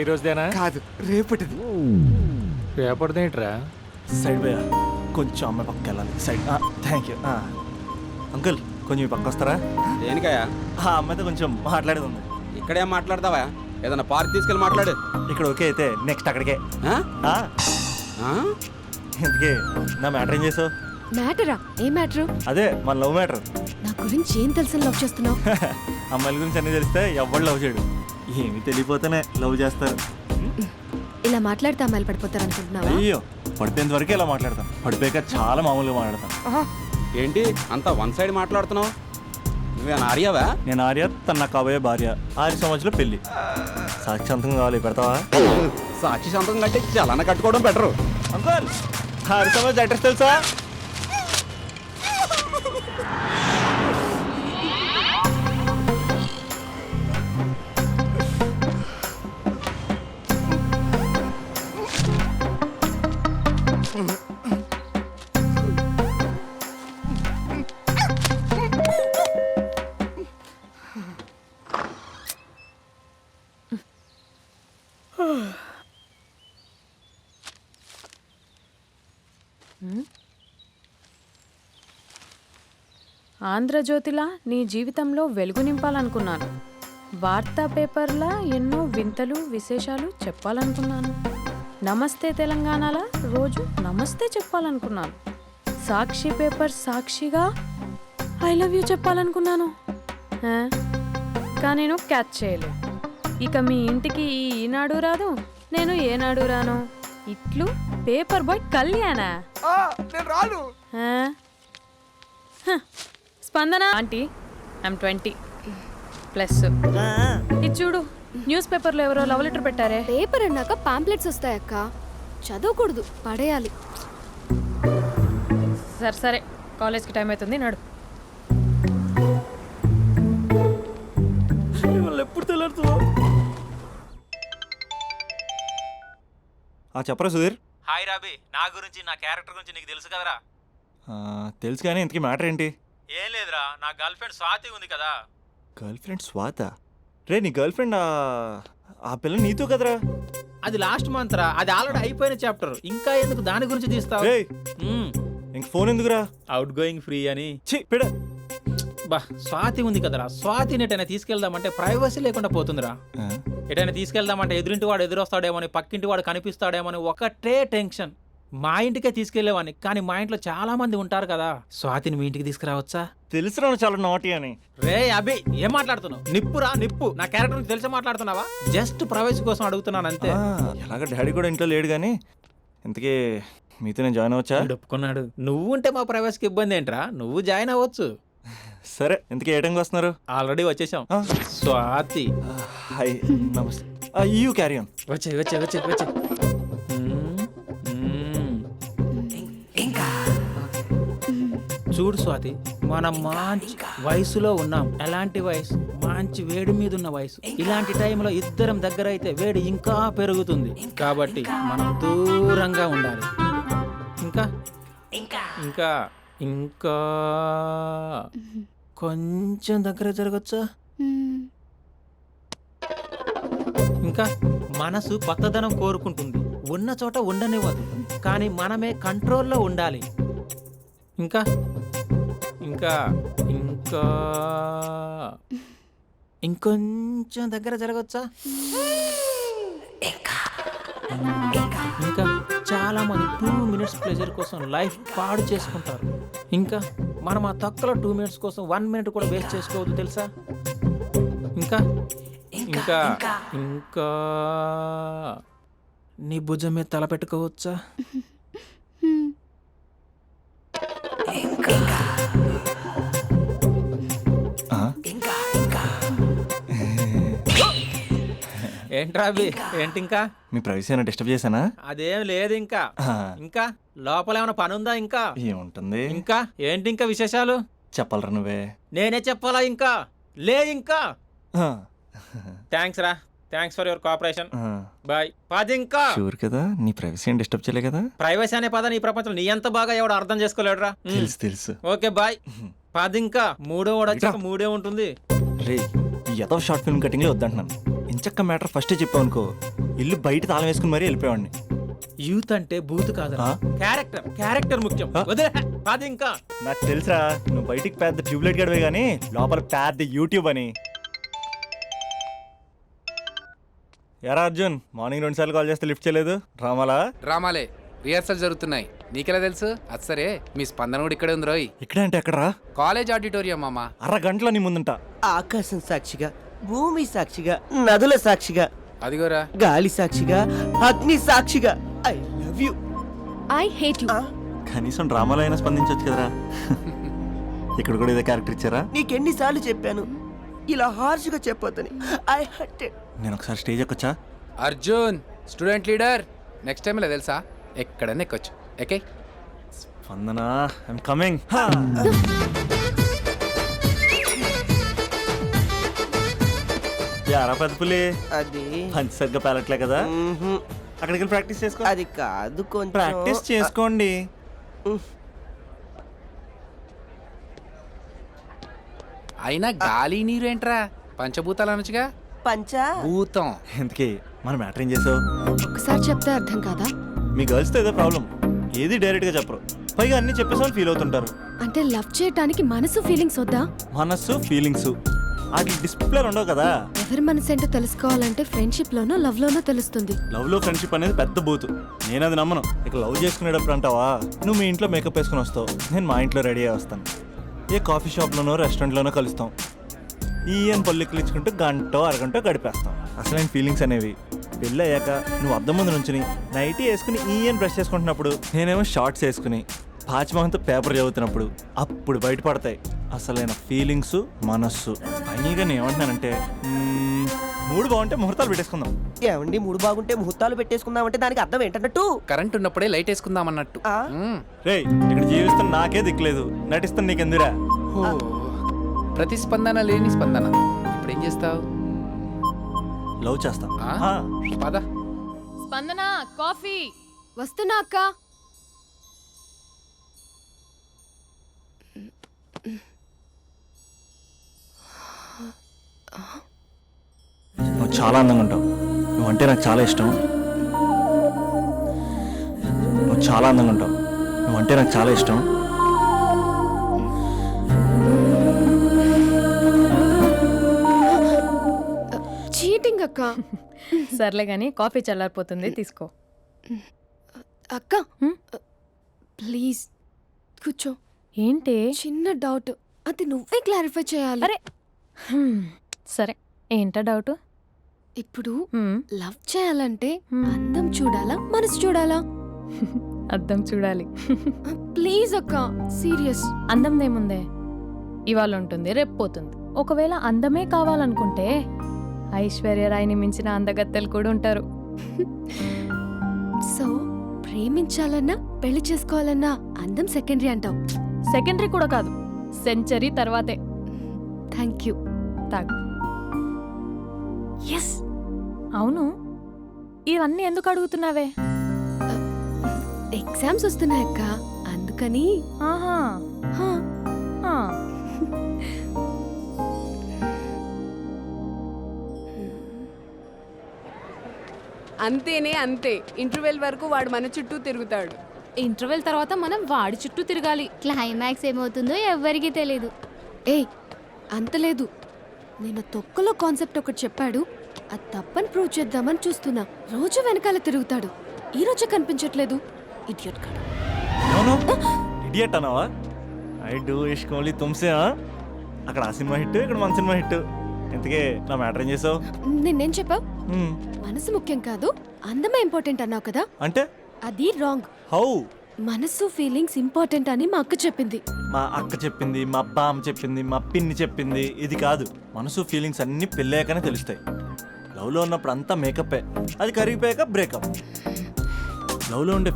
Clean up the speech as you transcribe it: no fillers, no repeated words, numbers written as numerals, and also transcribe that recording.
ఈ రోజుదేనా? కాదు, రేపటిది. రేపటిదేంట్రా? సైడ్ పోయా, కొంచెం అమ్మాయి పక్కకి వెళ్ళాలి. సైడ్. Thank you. అంకుల్, కొంచెం ఈ పక్క వస్తారా? దేనికయ్యా? ఆ అమ్మాయితో కొంచెం మాట్లాడేది ఉంది. ఇక్కడేం మాట్లాడతావా? ఏదైనా పార్క్ తీసుకెళ్ళి మాట్లాడు. ఇక్కడ ఓకే అయితే నెక్స్ట్ అక్కడికే. ఆ? ఆ? ఇందుకే నా మ్యాటర్ ఏం చేసావు? మ్యాటరా? ఏ మ్యాటరు? అదే మన లవ్ మ్యాటర్. నా గురించి ఏం తెలుసు లవ్ చేస్తున్నావు? అమ్మాయిల గురించి అన్నీ తెలిస్తే ఎవడు లవ్ చేయడు. ఏమి తెలియపోతేనే లవ్ చేస్తారు. ఇలా మాట్లాడితే అమ్మాయిలు పడిపోతారు అనుకుంటున్నావా? అయ్యో, పడిపోయేంత వరకే ఇలా మాట్లాడతాను. పడిపోయాక చాలా మామూలుగా మాట్లాడతాను. ఏంటి అంతా వన్ సైడ్ మాట్లాడుతున్నావు? నువ్వేనా ఆర్యావా? నేను ఆర్య, తన నా కాబోయే భార్య. 6 సంవత్సరాలు పెళ్లి. సాక్షాంతంగా కావాలి, పెడతావా? సాక్షి సంతకం కంటే చలన కట్టుకోవడం బెటరు. అంకుల్, 6 సంవత్సరాలు అడ్రస్ తెలుసా? ఆంధ్రజ్యోతిలా నీ జీవితంలో వెలుగు నింపాలనుకున్నాను. వార్తా పేపర్లా ఎన్నో వింతలు విశేషాలు చెప్పాలనుకున్నాను. నమస్తే తెలంగాణలా రోజు నమస్తే చెప్పాలనుకున్నాను. సాక్షి పేపర్ సాక్షిగా ఐ లవ్ యూ చెప్పాలనుకున్నాను. కానీ నేను క్యాచ్ చేయలేదు. ఇక మీ ఇంటికి ఈనాడు రాదు, నేను ఏనాడు రాను. ఇట్లు పేపర్ బాయ్ కళ్యాణా? స్పందన ఆంటీ, ఐమ్ 20+. ఇది చూడు, న్యూస్ పేపర్లో ఎవరో లవ్ లెటర్ పెట్టారే. పేపర్ అన్నాక పాంప్లెట్స్ వస్తాయక్క, చదవకూడదు, పడేయాలి. సరే సరే, కాలేజ్కి టైం అవుతుంది, నడు. ఎప్పుడు తెలరుతుందో. చెప్పరా సుధీర్? హాయ్ రాబీ, నా గురించి నా క్యారెక్టర్ గురించి నీకు తెలుసు కదరా? తెలుసు కానీ ఇంతకీ మ్యాటర్ ఏంటి? ఏం లేదురా, నా గర్ల్ ఫ్రెండ్ స్వాతి ఉంది కదా. గర్ల్ ఫ్రెండ్ స్వాత? రే, నీ గర్ల్ ఫ్రెండ్ ఆ పిల్ల నీతో కదరా? అది లాస్ట్ మంత్ రా, అది ఆల్రెడీ అయిపోయిన చాప్టర్. ఇంకా ఎందుకు దాని గురించి తీస్తావు? ఇంక ఫోన్ ఎందుకురా? అవుట్ గోయింగ్ ఫ్రీ అని. పిడ బా, స్వాతి ఉంది కదరా, స్వాతిని ఎటైనా తీసుకెళ్దామంటే ప్రైవసీ లేకుండా పోతుందిరా. ఎటైనా తీసుకెళ్దామంటే ఎదురింటి వాడు ఎదురొస్తాడేమోని, పక్కింటి వాడు కనిపిస్తాడేమోని ఒకటే టెన్షన్. మా ఇంటికే తీసుకెళ్లేవాడిని, కానీ మా ఇంట్లో చాలా మంది ఉంటారు కదా. స్వాతిని మీ ఇంటికి తీసుకురావచ్చా? తెలుసురా చాలా నాటి అని. రే అభి, ఏం మాట్లాడుతున్నావు? నిప్పురా నిప్పు. నా క్యారెక్టర్ గురించి తెలిసి మాట్లాడుతున్నావా? జస్ట్ ప్రైవసీ కోసం అడుగుతున్నాను అంతే. ఎలాగ డాడీ కూడా ఇంట్లో లేడు కానీ ఇంతకీ మీతో నేను జాయిన్ అవ్వచ్చా? ఒప్పుకున్నాడు. నువ్వు ఉంటే మా ప్రైవసీకి ఇబ్బంది ఏంట్రా, నువ్వు జాయిన్ అవ్వచ్చు. సరే, ఇంతకీ ఏ టైంకి వస్తున్నారు? ఆల్రెడీ వచ్చేసాం. స్వాతి హాయ్, నమస్తే. You carry on. వచ్చే వచ్చే వచ్చే వచ్చే. చూడు స్వాతి, మనం మంచి వయసులో ఉన్నాం. ఎలాంటి వయసు? మంచి వేడి మీద ఉన్న వయసు. ఇలాంటి టైంలో ఇద్దరం దగ్గర అయితే వేడి ఇంకా పెరుగుతుంది. కాబట్టి మనం దూరంగా ఉండాలి. ఇంకా ఇంకా ఇంకా కొంచెం దగ్గర జరగచ్చా? ఇంకా మనసు కొత్తదనం కోరుకుంటుంది. ఉన్న చోట ఉండనివ్వదు, కానీ మనమే కంట్రోల్లో ఉండాలి. ఇంకా ఇంకా ఇంకా ఇంకొంచెం దగ్గర జరగచ్చా? ఇంకా చాలా మంది 2 minutes ప్లెజర్ కోసం లైఫ్ పాడు చేసుకుంటారు. ఇంకా మనం ఆ తక్కువ 2 minutes కోసం 1 minute కూడా వేస్ట్ చేసుకోవద్దు, తెలుసా? ఇంకా ఇంకా ఇంకా నీ భుజం మీద తల పెట్టుకోవచ్చా? ఏంట్రా అవి? ఏంటి ఇంకా? మీ ప్రైవసీ ఏమైనా డిస్టర్బ్ చేశానా? అదేం లేదు. ఇంకా ఇంకా లోపల ఏమైనా పని ఉందా? ఇంకా ఏముంటుంది? ఇంకా ఏంటి ఇంకా విశేషాలు? చెప్పాలరా నువ్వే. నేనే చెప్పాలా? ఇంకా లే. ఇంకా థ్యాంక్స్ రా, thanks for your cooperation. Bye. పది ఇంకా. షూర్ కదా, నీ ప్రైవసీ ఏం డిస్టర్బ్ చేయలే కదా? ప్రైవసీ అనే పదాన్ని ఈ ప్రపంచంలో నీ ఎంత బాగా ఎవడు అర్థం చేసుకోలేడురా. తెలుసు తెలుసు. Okay bye. పది ఇంకా. 3వ వాడు వచ్చాక 3 ఉంటుంది. రే, ఈ షార్ట్ ఫిల్మ్ కటింగ్లో వద్దంటున్నాను. ఇంచక్క మ్యాటర్ ఫస్టే చెప్పావు అనుకో, ఇల్లు బయట తాళం వేసుకుని మరీ వెళ్ళిపోయాడిని. యూత్ అంటే బూత్ కాదు, ఆ? క్యారెక్టర్ క్యారెక్టర్ ముఖ్యం. ఆ? వదిలే, అది ఇంకా నాకు తెలుసా, నువ్వు బయటికి పెద్ద ట్యూబ్లైట్ గడవే కానీ లోపల పెద్ద యూట్యూబ్ అని. ఎరా అర్జున్, మార్నింగ్ 2 సార్లు కాల్ చేస్తే లిఫ్ట్ చేయలేదు, డ్రామాలా? డ్రామాలే, రిహార్సల్ జరుగుతున్నాయి. నీకెలా తెలుసు? అది సరే, మీ స్పందన కూడా ఇక్కడే ఉంది రోయ్. ఇక్కడ అంటే ఎక్కడరా? కాలేజ్ ఆడిటోరియం మామ. అరగంటలో నీ ముందుంట. ఆకాశం సాక్షిగా, భూమి సాక్షిగా, నదుల సాక్షిగా, అదిగోరా. గాలి సాక్షిగా, అగ్ని సాక్షిగా, I love you. I hate you. కనీసం డ్రామాలో అయినా స్పందించవచ్చు కదరా. ఇక్కడ కూడా ఇదే క్యారెక్టర్ ఇచ్చారా? నీకెన్నిసార్లు చెప్పాను ఇలా హార్ష్గా చెప్పొద్దని. I hurted. నేను ఒకసారి స్టేజ్ ఎక్కొచ్చా? Arjun student leader. Next time ఇలా తెలుసా, ఎక్కడన్నా ఎక్కొచ్చు. Okay, Spandana, I'm coming. యారా పెద్ద పులి, అది పంచి సరిగ్గా పేలట్లే కదా, మ్మ్హ్. అక్కడికి వెళ్ళి ప్రాక్టీస్ చేసుకో. అది కాదు, కొంచెం ప్రాక్టీస్ చేసుకోండి. అయినా గాలి నీరు ఏంట్రా, పంచభూతాలు అనొచ్చుగా. పంచా భూతం. ఇంతకీ మన మ్యాటర్ ఏం చేసావు? ఒకసారి చెప్తే అర్థం కాదా? మీ గర్ల్స్తో ఏదో ప్రాబ్లం, ఏది డైరెక్ట్గా చెప్పరు, పైగా అన్ని చెప్పేసి వాళ్ళు ఫీల్ అవుతుంటారు. అంటే లవ్ చేయడానికి మనసు ఫీలింగ్స్ వద్దా? మనస్సు ఫీలింగ్స్ వాటి డిస్ప్లే ఉండవు కదా. ఎవరి మనసు ఏంటో తెలుసుకోవాలంటే ఫ్రెండ్షిప్ లోనో లవ్ లోనో తెలుస్తుంది. లవ్ లో ఫ్రెండ్షిప్ అనేది పెద్ద బూతు, నేను అది నమ్మను. ఇక లవ్ చేసుకునేటప్పుడు అంటావా, నువ్వు మీ ఇంట్లో మేకప్ వేసుకుని వస్తావు, నేను మా ఇంట్లో రెడీ అయ్యి వస్తాను, ఏ కాఫీ షాప్లోనో రెస్టారెంట్లోనో కలుస్తాం, ఈయన పల్లెక్కులు ఇచ్చుకుంటూ గంటో అరగంటో గడిపేస్తాం. అసలైన ఫీలింగ్స్ అనేవి పెళ్ళి అయ్యాక నువ్వు అద్దం ముందు నుంచుని నైటీ వేసుకుని ఈయన బ్రష్ చేసుకుంటున్నప్పుడు, నేనేమో షార్ట్స్ వేసుకుని పాచిమహంతో పేపర్ చదువుతున్నప్పుడు అప్పుడు బయటపడతాయి అసలైన ఫీలింగ్స్, మనస్సు. ఫైనల్గా నేను ఏమంటున్నానంటే, మూడు బాగుంటే ముహూర్తాలు పెట్టేసుకుందాం. ఏమండి, మూడు బాగుంటే ముహూర్తాలు పెట్టేసుకుందామంటే దానికి అర్థం ఏంటన్నట్టు? కరెంట్ ఉన్నప్పుడే లైట్ వేసుకుందాం అన్నట్టు. ఆ? రేయ్, ఇక్కడ జీవిస్తున్న నాకే దిక్కులేదు, నటిస్తాను నీకెందురా? ప్రతిస్పందన లేని స్పందన. ఇప్పుడు ఏం చేస్తావు? లవ్ చేస్తా. ఆ? పద. స్పందన కాఫీ. వస్తున్నా అక్క. నువ్వు చాలా అందంగా ఉంటావు, నువ్వంటే నాకు చాలా ఇష్టం. నువ్వు చాలా అందంగా ఉంటావు, నువ్వంటే నాకు చాలా ఇష్టం. చీటింగ్ అక్క. సర్లే గాని కాఫీ చల్లారిపోతుంది, తీసుకో. అక్క ప్లీజ్ కూర్చో. ఏంటి? చిన్న డౌట్, అది నువ్వే క్లారిఫై చేయాలి. అరే సరే, ఏంటా డౌట్? ఇప్పుడు లవ్ చేయాలంటే అందం చూడాలా మనసు చూడాలా? అద్దం చూడాలి. ప్లీజ్ అక్క, సీరియస్. అందందేముందే, ఇవాళ ఉంటుంది రేపు పోతుంది. ఒకవేళ అందమే కావాలనుకుంటే ఐశ్వర్యరాయ్ని మించిన అందగత్తెలు కూడా ఉంటారు. సో ప్రేమించాలన్నా పెళ్లి చేసుకోవాలన్నా అందం సెకండరీ అంటావు? సెకండరీ కూడా కాదు, సెంచరీ తర్వాతే. Thank you. తాగు. ఎస్. అవును, ఇవన్నీ ఎందుకు అడుగుతున్నావే? ఎగ్జామ్స్ వస్తున్నాయి అక్క, అందుకని. ఆహా. హా. ఆ. అంతేనే అంతే. ఇంటర్వెల్ వరకు వాడు మన చుట్టూ తిరుగుతాడు. ఇంటర్వెల్ తర్వాత మనం వాడి చుట్టూ తిరగాలి. క్లైమాక్స్ ఏమవుతుందో ఎవ్వరికీ తెలీదు. ఏయ్, అంత లేదు. నేను తొక్కలో కాన్సెప్ట్ ఒకటి చెప్పాడు, అది తప్పని ప్రూవ్ చేద్దామని చూస్తున్నా. రోజు వెనకాల తిరుగుతాడు, ఈ రోజే కనిపించట్లేదు. ఇడియట్ కాడు. ఇడియట్ అన్నావా? ఐ డూ ఇష్క్ ఓన్లీ తుమ్సే. అక్కడ ఆ సినిమా హిట్, ఇక్కడ మన సినిమా హిట్. ఇంతకే నా మ్యాటర్ ఏం చేసావు? నిన్నేం చెప్పావు? మనసు ముఖ్యం కాదు, అందమే ఇంపార్టెంట్ అన్నావు కదా. అంటే అది రాంగ్. హౌ? మనసు ఫీలింగ్స్ ఇంపార్టెంట్ అని మా అక్క చెప్పింది. మా అక్క చెప్పింది, మా బామ్మ చెప్పింది, మా పిన్ని చెప్పింది. ఇది కాదు, మనసు ఫీలింగ్స్ అన్ని పెళ్ళాకనే తెలుస్తాయి. లవ్లో ఉన్నప్పుడు అంతా మేకప్పే, అది కరిగిపోయాక బ్రేకప్. లవ్లో ఉండే